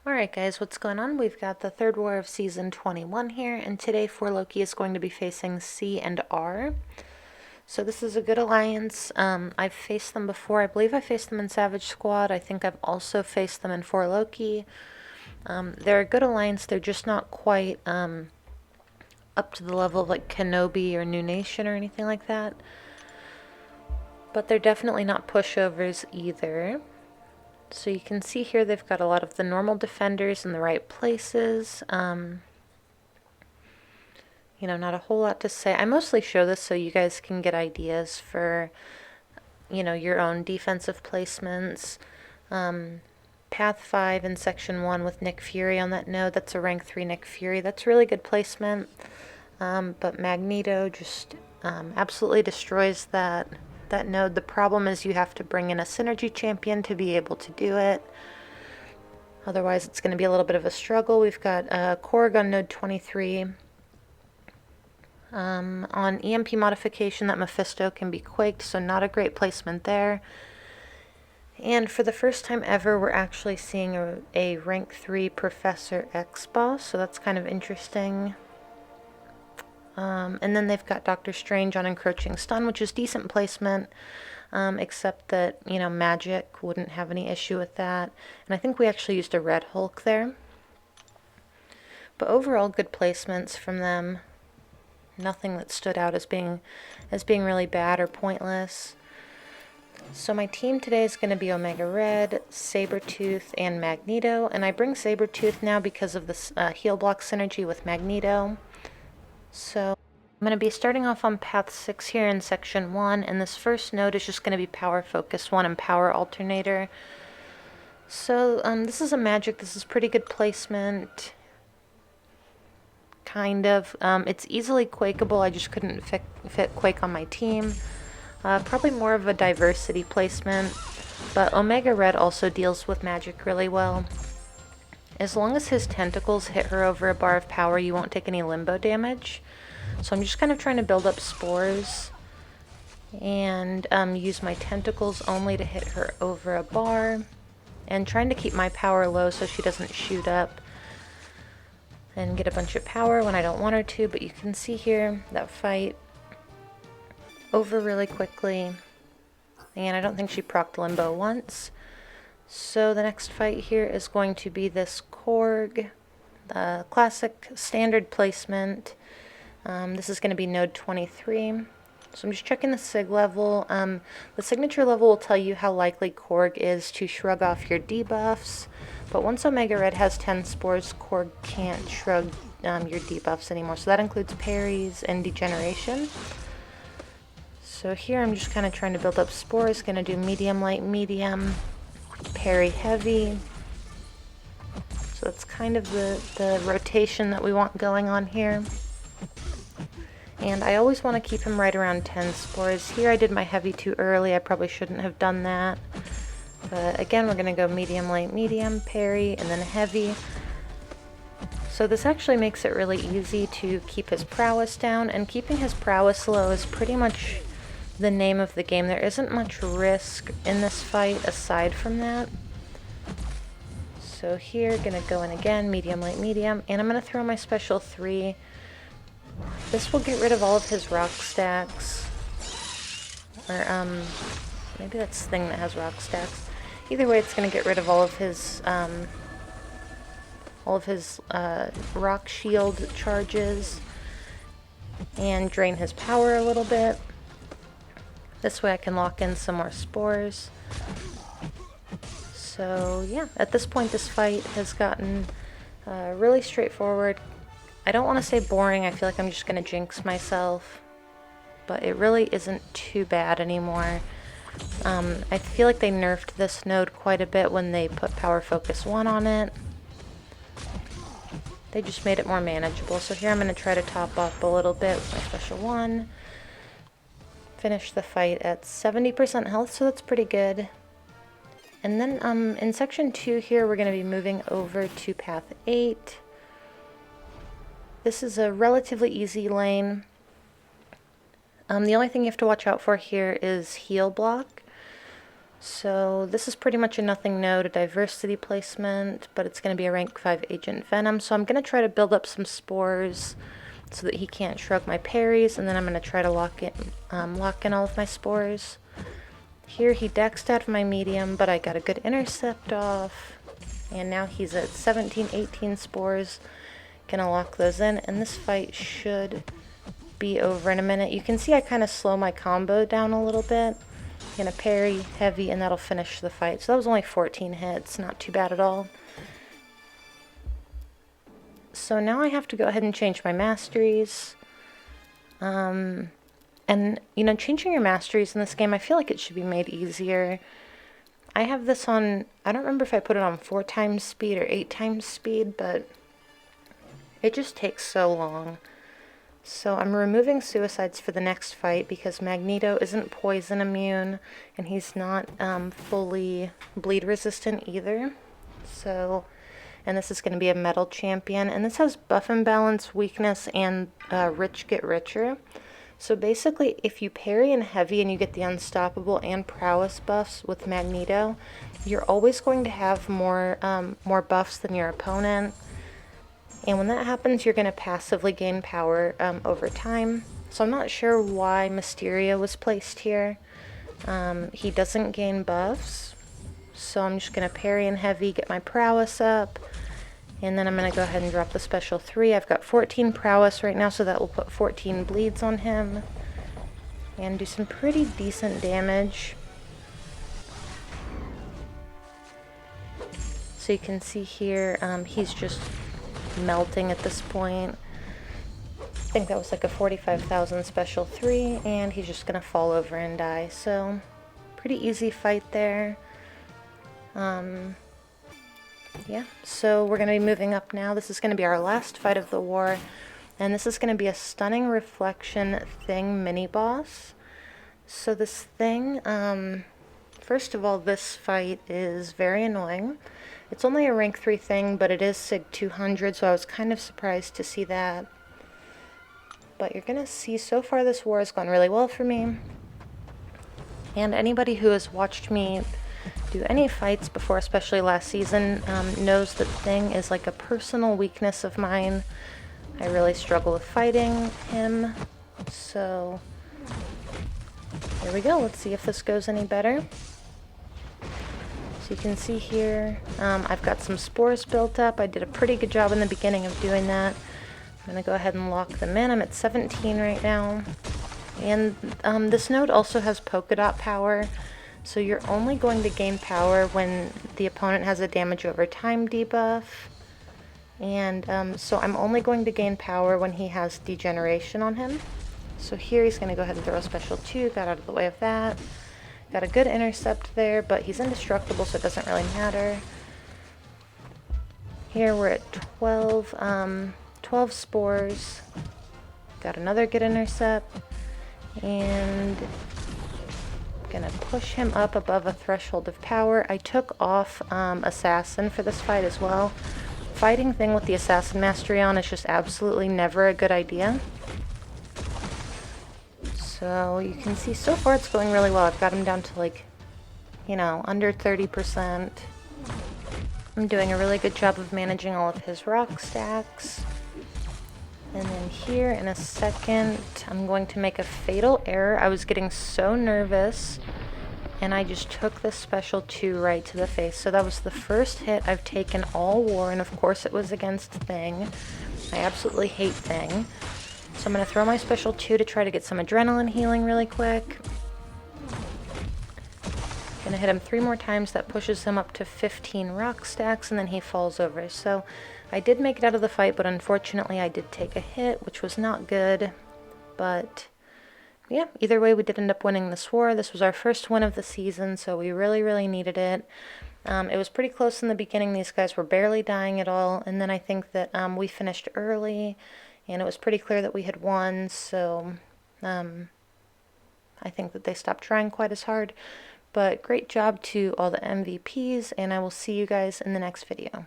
Alright guys, what's going on? We've got the third war of Season 21 here, and today 4Loki is going to be facing C and R. So this is a good alliance. I've faced them before. I believe I faced them in Savage Squad. I think I've also faced them in 4Loki. They're a good alliance. They're just not quite up to the level of like Kenobi or New Nation or anything like that. But they're definitely not pushovers either. So you can see here they've got a lot of the normal defenders in the right places. Not a whole lot to say. I mostly show this so you guys can get ideas for, your own defensive placements. Path 5 in Section 1 with Nick Fury on that node. That's a rank 3 Nick Fury. That's really good placement. But Magneto just absolutely destroys that node. The problem is you have to bring in a synergy champion to be able to do it. Otherwise it's going to be a little bit of a struggle. We've got Korg on node 23. On EMP modification, that Mephisto can be quaked, so not a great placement there. And for the first time ever, we're actually seeing a rank 3 Professor X boss, so that's kind of interesting. And then they've got Doctor Strange on Encroaching Stun, which is decent placement, except that, Magic wouldn't have any issue with that. And I think we actually used a Red Hulk there. But overall, good placements from them. Nothing that stood out as being really bad or pointless. So my team today is going to be Omega Red, Sabretooth, and Magneto. And I bring Sabretooth now because of this heal block synergy with Magneto. So I'm going to be starting off on Path 6 here in Section 1. And this first node is just going to be Power Focus 1 and Power Alternator. So this is a magic. This is pretty good placement. Kind of. It's easily quakeable. I just couldn't fit Quake on my team. Probably more of a diversity placement, but Omega Red also deals with magic really well. As long as his tentacles hit her over a bar of power, you won't take any limbo damage. So I'm just kind of trying to build up spores and use my tentacles only to hit her over a bar, and trying to keep my power low so she doesn't shoot up and get a bunch of power when I don't want her to. But you can see here that fight over really quickly, and I don't think she procced Limbo once. So the next fight here is going to be this Korg, the classic standard placement. This is going to be node 23. So I'm just checking the sig level. The signature level will tell you how likely Korg is to shrug off your debuffs. But once Omega Red has 10 spores, Korg can't shrug your debuffs anymore. So that includes parries and degeneration. So here I'm just kind of trying to build up spores. Going to do medium, light, medium, parry, heavy. So that's kind of the rotation that we want going on here. And I always want to keep him right around 10 spores. Here I did my heavy too early. I probably shouldn't have done that. But again, we're going to go medium, light, medium, parry, and then heavy. So this actually makes it really easy to keep his prowess down. And keeping his prowess low is pretty much the name of the game. There isn't much risk in this fight aside from that. So here, going to go in again, medium, light, medium. And I'm going to throw my special 3. This will get rid of all of his rock stacks. Or, maybe that's the thing that has rock stacks. Either way, it's going to get rid of all of his rock shield charges and drain his power a little bit. This way I can lock in some more spores. So yeah, at this point this fight has gotten really straightforward. I don't want to say boring. I feel like I'm just going to jinx myself. But it really isn't too bad anymore. I feel like they nerfed this node quite a bit when they put Power Focus 1 on it. They just made it more manageable. So here I'm going to try to top up a little bit with my special 1. Finish the fight at 70% health, so that's pretty good. And then in Section 2 here, we're going to be moving over to Path 8. This is a relatively easy lane. The only thing you have to watch out for here is heal block. So this is pretty much a nothing node, a diversity placement, but it's going to be a rank 5 Agent Venom. So I'm going to try to build up some spores so that he can't shrug my parries, and then I'm going to try to lock in all of my spores. Here he dexed out of my medium, but I got a good intercept off, and now he's at 17, 18 spores. Gonna lock those in, and this fight should be over in a minute. You can see I kind of slow my combo down a little bit. Gonna parry heavy, and that'll finish the fight. So that was only 14 hits, not too bad at all. So now I have to go ahead and change my masteries. And, you know, changing your masteries in this game, I feel like it should be made easier. I have this on, I don't remember if I put it on 4 times speed or 8 times speed, but it just takes so long. So I'm removing suicides for the next fight because Magneto isn't poison immune, and he's not fully bleed resistant either. So, and this is going to be a metal champion, and this has buff imbalance, weakness, and rich get richer. So basically, if you parry in heavy and you get the unstoppable and prowess buffs with Magneto, you're always going to have more buffs than your opponent. And when that happens, you're going to passively gain power over time. So I'm not sure why Mysterio was placed here. He doesn't gain buffs. So I'm just going to parry in heavy, get my prowess up. And then I'm going to go ahead and drop the special 3. I've got 14 prowess right now, so that will put 14 bleeds on him. And do some pretty decent damage. So you can see here, he's just melting at this point. I think that was like a 45,000 special 3, and he's just gonna fall over and die. So pretty easy fight there. Yeah, so we're gonna be moving up now. This is gonna be our last fight of the war, and this is gonna be a Stunning Reflection Thing mini boss. So this thing, first of all, this fight is very annoying. It's only a rank 3 thing, but it is Sig 200, so I was kind of surprised to see that. But you're going to see, so far this war has gone really well for me. And anybody who has watched me do any fights before, especially last season, knows that Thing is like a personal weakness of mine. I really struggle with fighting him. So here we go. Let's see if this goes any better. So you can see here, I've got some spores built up. I did a pretty good job in the beginning of doing that. I'm going to go ahead and lock them in. I'm at 17 right now. And this node also has polka dot power. So you're only going to gain power when the opponent has a damage over time debuff. And so I'm only going to gain power when he has degeneration on him. So here he's going to go ahead and throw a special 2. Got out of the way of that. Got a good intercept there, but he's indestructible, so it doesn't really matter. Here we're at 12 spores. Got another good intercept. And gonna push him up above a threshold of power. I took off Assassin for this fight as well. Fighting Thing with the Assassin Mastery on is just absolutely never a good idea. So you can see so far it's going really well. I've got him down to, like, you know, under 30%. I'm doing a really good job of managing all of his rock stacks. And then here in a second, I'm going to make a fatal error. I was getting so nervous, and I just took this special 2 right to the face. So that was the first hit I've taken all war, and of course it was against Thing. I absolutely hate Thing. So I'm going to throw my special 2 to try to get some adrenaline healing really quick. Going to hit him 3 more times. That pushes him up to 15 rock stacks, and then he falls over. So I did make it out of the fight, but unfortunately I did take a hit, which was not good. But yeah, either way, we did end up winning this war. This was our first win of the season, so we really, really needed it. It was pretty close in the beginning. These guys were barely dying at all, and then I think that we finished early, and it was pretty clear that we had won, so I think that they stopped trying quite as hard. But great job to all the MVPs, and I will see you guys in the next video.